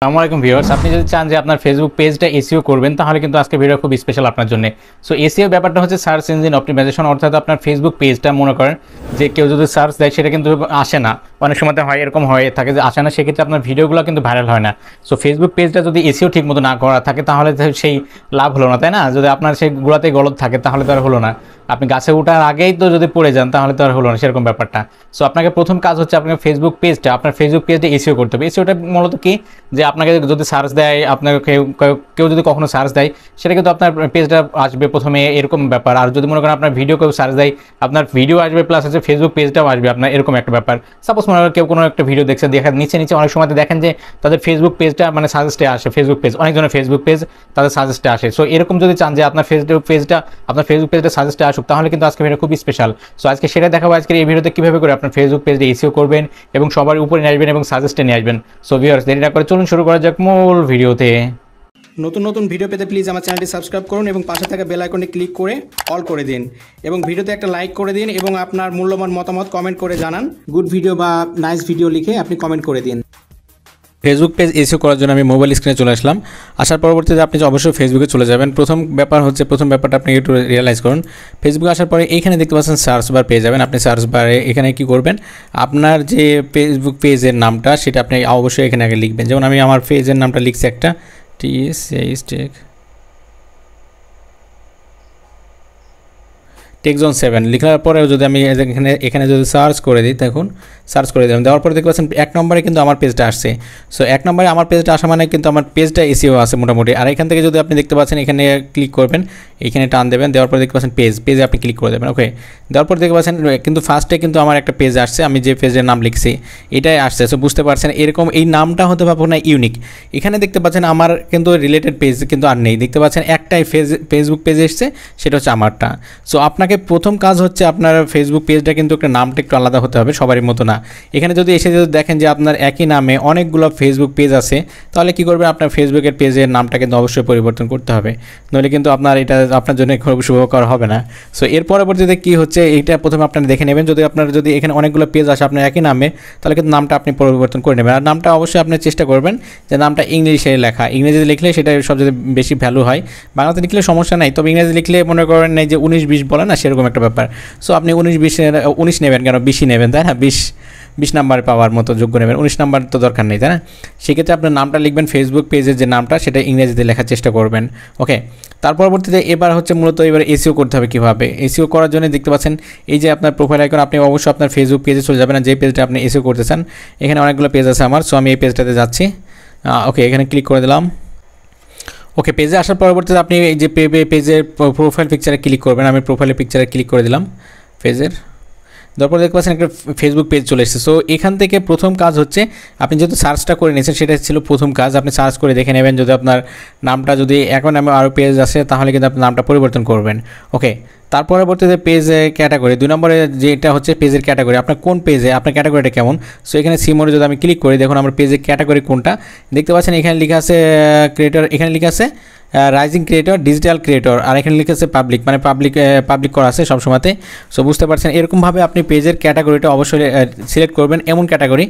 আসসালামু আলাইকুম ভিউয়ার্স, আপনি যদি চান যে আপনার ফেসবুক পেজটা এসইও করবেন তাহলে কিন্তু আজকে ভিডিও খুব স্পেশাল আপনার জন্য। সো এসইও ব্যাপারটা হচ্ছে সার্চ ইঞ্জিন অপটিমাইজেশন, অর্থাৎ আপনার ফেসবুক পেজটা মনে করেন যে কেউ যদি সার্চ দেয় সেটা কিন্তু আসে না, অনেক সময় হয় এরকম হয়ে থাকে যে আসে না, সেক্ষেত্রে আপনার ভিডিওগুলো কিন্তু ভাইরাল হয় না। সো ফেসবুক পেজটা যদি এসইও ঠিক মতো না করা থাকে তাহলে সেই লাভ হলো না, তাই না? যদি আপনার সেই গোড়াতেই গলদ থাকে তাহলে তো আর হলো না। আপনি গাছে ওঠার আগেই তো যদি পড়ে যান তাহলে তো আর হলো না, সেরকম ব্যাপারটা। সো আপনাকে প্রথম কাজ হচ্ছে আপনার ফেসবুক পেজটা এসইও করতে হবে। এসইওটা মূলত কি, যে আপনাকে যদি সার্চ দেয়, আপনাকে কেউ যদি কখনো সার্চ দেয় সেটা কিন্তু আপনার পেজটা আসবে প্রথমে, এরকম ব্যাপার। আর যদি মনে করেন আপনার ভিডিও কেউ সার্চ দেয়, আপনার ভিডিও আসবে প্লাস হচ্ছে ফেসবুক পেজটাও আসবে আপনার, এরকম একটা ব্যাপার। সাপোজ মনে করেন কেউ কোনো একটা ভিডিও দেখছে, দেখার নিচে অনেক সময় দেখেন যে তাদের ফেসবুক পেজটা মানে সাজেস্টে আসে, ফেসবুক পেজ অনেকজনের ফেসবুক পেজ তাদের সাজেস্টে আসে। সো এরকম যদি চান যে আপনার ফেসবুক পেজটা সাজেস্টে আসুক তাহলে কিন্তু আজকে ভিডিও খুব স্পেশাল। সো আজকে সেটা দেখাবো আজকের এই ভিডিওতে কীভাবে করে আপনার ফেসবুক পেজটা এসইও করবেন এবং সবার উপরে নিয়ে আসবেন এবং সাজেস্টে নিয়ে আসবেন। সো ভিউয়ার্স, দেরি না করে চলুন শুরু করা যাক মূল ভিডিওতে। নতুন ভিডিও পেতে প্লিজ আমার চ্যানেলটি সাবস্ক্রাইব করুন এবং পাশে থাকা বেল আইকনে ক্লিক করে অল করে দিন এবং ভিডিওতে একটা লাইক করে দিন এবং আপনার মূল্যবান মতামত কমেন্ট করে জানান। গুড ভিডিও বা নাইস ভিডিও লিখে আপনি কমেন্ট করে দিন। ফেসবুক পেজ এসইও করার জন্য আমি মোবাইল স্ক্রিনে চলে আসলাম। আসার পরবর্তীতে আপনি অবশ্যই ফেসবুকে চলে যাবেন। প্রথম ব্যাপারটা আপনি একটু রিয়েলাইজ করুন। ফেসবুকে আসার পরে এইখানে দেখতে পাচ্ছেন সার্চ বার পেয়ে যাবেন। আপনি সার্চ বারে এখানে কি করবেন, আপনার যে ফেসবুক পেজের নামটা সেটা আপনি অবশ্যই এখানে আগে লিখবেন। যেমন আমি আমার পেজের নামটা লিখছি একটা টেকজোন 7 লেখার পরেও যদি আমি এখানে যদি সার্চ করে দিই, দেখুন সার্চ করে দিলাম, দেওয়ার পরে দেখতে পাচ্ছেন 1 নম্বরে কিন্তু আমার পেজটা আসছে। সো 1 নম্বরে আমার পেজটা আসা মানে কিন্তু আমার পেজটা এসইও আছে মোটামুটি। আর এখান থেকে যদি আপনি দেখতে পাচ্ছেন এখানে ক্লিক করবেন, এখানে টান দেবেন, দেওয়ার পরে দেখতে পাচ্ছেন পেজে আপনি ক্লিক করে দেবেন। ওকে, দেওয়ার পরে দেখতে পাচ্ছেন কিন্তু ফার্স্টে কিন্তু আমার একটা পেজ আসছে, আমি যে পেজের নাম লিখছি এটাই আসছে। সো বুঝতে পারছেন এরকম এই নামটা হতে পারবো না ইউনিক। এখানে দেখতে পাচ্ছেন আমার কিন্তু রিলেটেড পেজ কিন্তু আর নেই, দেখতে পাচ্ছেন একটাই ফেসবুক পেজ এসছে, সেটা হচ্ছে আমারটা। সো আপনাকে প্রথম কাজ হচ্ছে আপনার ফেসবুক পেজটা কিন্তু একটা নামটা একটু আলাদা হতে হবে, সবারই মতো না। এখানে যদি দেখেন যে আপনার একই নামে অনেকগুলো ফেসবুক পেজ আছে, তাহলে কি করবেন, আপনার ফেসবুকের পেজের নামটা কিন্তু অবশ্যই পরিবর্তন করতে হবে, নইলে কিন্তু এটা আপনার জন্য খুব শুভকর হবে না। সো এর পরবর্তীতে কি হচ্ছে, এইটা প্রথমে আপনারা দেখে নেবেন। যদি এখানে অনেকগুলো পেজ আসে আপনার একই নামে, তাহলে কিন্তু নামটা আপনি পরিবর্তন করে নেবেন। আর নামটা অবশ্যই আপনি চেষ্টা করবেন যে নামটা ইংলিশে লেখা, ইংরেজিতে লিখলে সেটা সবচেয়ে বেশি ভ্যালু হয়। বাংলাতে লিখলে সমস্যা নাই, তবে ইংরেজি লিখলে মনে করেন যে 19-20 বলে না, সেরকম একটা ব্যাপার। সো আপনি 19 নেবেন কেন, 20 নেবেন, তাই না? 20 নাম্বার পাওয়ার মতো যোগ্য নেবেন, 19 নাম্বার তো দরকার নেই, তাই না? সেক্ষেত্রে আপনার নামটা লিখবেন, ফেসবুক পেজের যে নামটা সেটা ইংরেজিতে লেখার চেষ্টা করবেন। ওকে, তার পরবর্তীতে এবার হচ্ছে মূলত এবার এসইও করতে হবে। কীভাবে এসইও করার জন্য দেখতে পাচ্ছেন এই যে আপনার প্রোফাইল আইকন, আপনি অবশ্যই আপনার ফেসবুক পেজে চলে যাবেন, যে পেজটা আপনি এসইও করতে চান। এখানে অনেকগুলো পেজ আছে আমার, সো আমি এই পেজটাতে যাচ্ছি। ওকে, এখানে ক্লিক করে দিলাম। ওকে, পেজে আসার পরবর্তীতে আপনি এই যে পেজের প্রোফাইল পিকচারে ক্লিক করবেন। আমি প্রোফাইলের পিকচারে ক্লিক করে দিলাম পেজের, তারপর দেখতে পাচ্ছেন একটা ফেসবুক পেজ চলে এসেছে। সো এখান থেকে প্রথম কাজ হচ্ছে, আপনি যেহেতু সার্চটা করে নিয়েছেন সেটা ছিল প্রথম কাজ, আপনি সার্চ করে দেখে নেবেন যদি আপনার নামটা যদি এখন নামে আরও পেজ আসে তাহলে কিন্তু আপনি নামটা পরিবর্তন করবেন। ওকে, তার পরবর্তীতে পেজ ক্যাটাগরি 2 নম্বরে যেটা হচ্ছে পেজের ক্যাটাগরি, আপনার কোন পেজে আপনার ক্যাটাগরিটা কেমন। সো এখানে সিমোরে যদি আমি ক্লিক করি, দেখুন আমার পেজের ক্যাটাগরি কোনটা দেখতে পাচ্ছেন। এখানে লেখা আছে ক্রিয়েটর, এখানে লেখা আছে রাইজিং ক্রিয়েটর, ডিজিটাল ক্রিয়েটর, আর এখানে লিখে আছে পাবলিক, মানে পাবলিক করা আছে সবসময়তে। সো বুঝতে পারছেন এরকমভাবে আপনি পেজের ক্যাটাগরিটা অবশ্যই সিলেক্ট করবেন। এমন ক্যাটাগরি,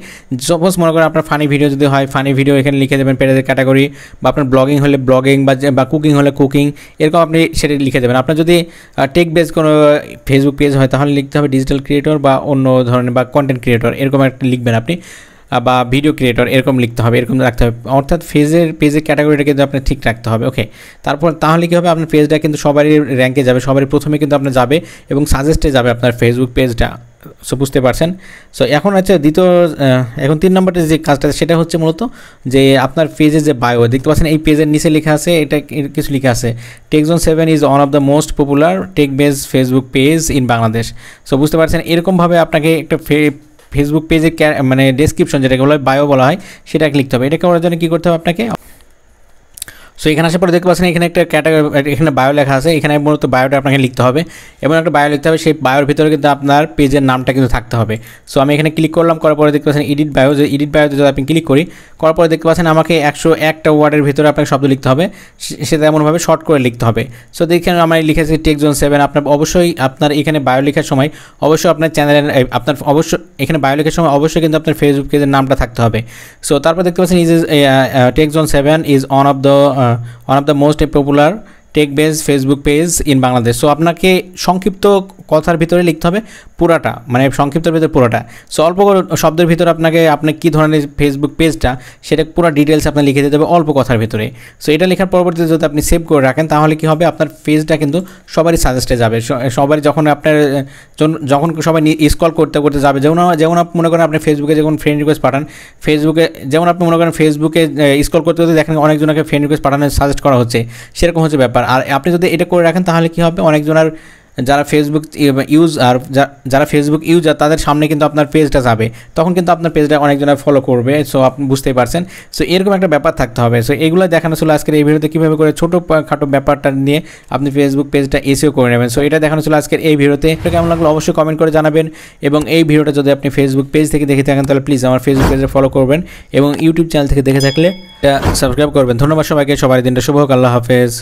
সাপোজ মনে করেন আপনার ফানি ভিডিও যদি হয়, ফানি ভিডিও এখানে লিখে দেবেন পেজের ক্যাটাগরি, বা আপনার ব্লগিং হলে ব্লগিং, বা কুকিং হলে কুকিং, এরকম আপনি সেটা লিখে দেবেন। আপনার যদি টেক বেস কোনো ফেসবুক পেজ হয় তাহলে লিখতে হবে ডিজিটাল ক্রিয়েটর বা অন্য ধরনের, বা কন্টেন্ট ক্রিয়েটর এরকম একটা লিখবেন আপনি, বা ভিডিও ক্রিয়েটর এরকম লিখতে হবে, এরকম রাখতে হবে। অর্থাৎ পেজের ক্যাটাগরিটা কিন্তু আপনার ঠিক রাখতে হবে। ওকে, তাহলে কী হবে, আপনার পেজটা কিন্তু সবারই র্যাঙ্কে যাবে, সবারই প্রথমে কিন্তু আপনার যাবে এবং সাজেস্টে যাবে আপনার ফেসবুক পেজটা। সো বুঝতে পারছেন। সো এখন হচ্ছে এখন 3 নম্বরের যে কাজটা সেটা হচ্ছে মূলত যে আপনার পেজের যে বায়ো দেখতে পাচ্ছেন, এই পেজের নিচে লেখা আছে, এটা কিছু লেখা আছে, Tech Zone 7 is one of the most popular tech base Facebook page in Bangladesh. So বুঝতে পারছেন এরকমভাবে আপনাকে একটা ফেসবুক পেজের মানে ডেসক্রিপশন যেটাকে বলা হয়, বায়ো বলা হয়, সেটা লিখতে হবে। এটা করার জন্য কী করতে হবে আপনাকে, সো এখানে আসার পরে দেখতে পাচ্ছেন এখানে একটা ক্যাটাগরি, এখানে বায়ো লেখা আছে, এখানে মূলত বায়োটা আপনাকে লিখতে হবে এবং একটা বায়ো লিখতে হবে, সেই বায়োর ভিতরে কিন্তু আপনার পেজের নামটা কিন্তু থাকতে হবে। সো আমি এখানে ক্লিক করলাম, করার পরে দেখতে পাচ্ছেন এডিট বায়ো, যে এডিট বায়োতে যদি আপনি ক্লিক করি, করার পরে দেখতে পাচ্ছেন আমাকে 101টা ওয়ার্ডের ভিতরে আপনাকে শব্দ লিখতে হবে, সেটা এমনভাবে শর্ট করে লিখতে হবে। সো দেখেন আমি লিখেছি টেক জোন 7। আপনার অবশ্যই আপনার এখানে বায়ো লেখার সময় অবশ্যই আপনার চ্যানেলের আপনার অবশ্যই এখানে বায়ো লেখার সময় অবশ্যই কিন্তু আপনার ফেসবুক পেজের নামটা থাকতে হবে। সো তারপর দেখতে পাচ্ছেন is Tech Zone 7 is one of the most popular tech base Facebook page in Bangladesh. So আপনাকে সংক্ষিপ্ত কথার ভিতরে লিখতে হবে পুরাটা, মানে সংক্ষিপ্তের ভিতরে পুরাটা। সো অল্প শব্দের ভিতরে আপনি কী ধরনের ফেসবুক পেজটা সেটা পুরো ডিটেলস আপনি লিখে দিতে হবে অল্প কথার ভিতরে। সো এটা লেখার পরবর্তীতে যদি আপনি সেভ করে রাখেন তাহলে কি হবে, আপনার পেজটা কিন্তু সবারই সাজেস্টে যাবে, সবারই যখন আপনার যখন সবাই স্ক্রল করতে করতে যাবে, যেমন আপনি মনে করেন আপনি ফেসবুকে যখন ফ্রেন্ড রিকোয়েস্ট পাঠান, ফেসবুকে যেমন আপনি মনে করেন ফেসবুকে স্ক্রল করতে করতে দেখেন অনেকজনকে ফ্রেন্ড রিকোয়েস্ট পাঠানোর সাজেস্ট করা হচ্ছে, সেরকম হচ্ছে ব্যাপার। আর আপনি যদি এটা করে রাখেন তাহলে কি হবে, অনেকজনের যারা ফেসবুক ইউজার তাদের সামনে কিন্তু আপনার পেজটা যাবে, তখন কিন্তু আপনার পেজটা অনেকজনের ফলো করবে। সো আপনি বুঝতেই পারছেন। সো এরকম একটা ব্যাপার থাকতে হবে। সো এগুলো দেখানো ছিল আজকের এই ভিডিওতে, কীভাবে করে ছোটো খাটো ব্যাপারটা নিয়ে আপনি ফেসবুক পেজটা এসইও করে নেবেন। সো এটা দেখানো ছিল আজকের এই ভিডিওতে। এটা কেমন লাগলো অবশ্যই কমেন্ট করে জানাবেন, এবং এই ভিডিওটা যদি আপনি ফেসবুক পেজ থেকে দেখে থাকেন তাহলে প্লিজ আমার ফেসবুক পেজে ফলো করবেন, এবং ইউটিউব চ্যানেল থেকে দেখে থাকলে সাবস্ক্রাইব করবেন। ধন্যবাদ সবাইকে, সবার দিনটা শুভ হোক। আল্লাহ হাফেজ।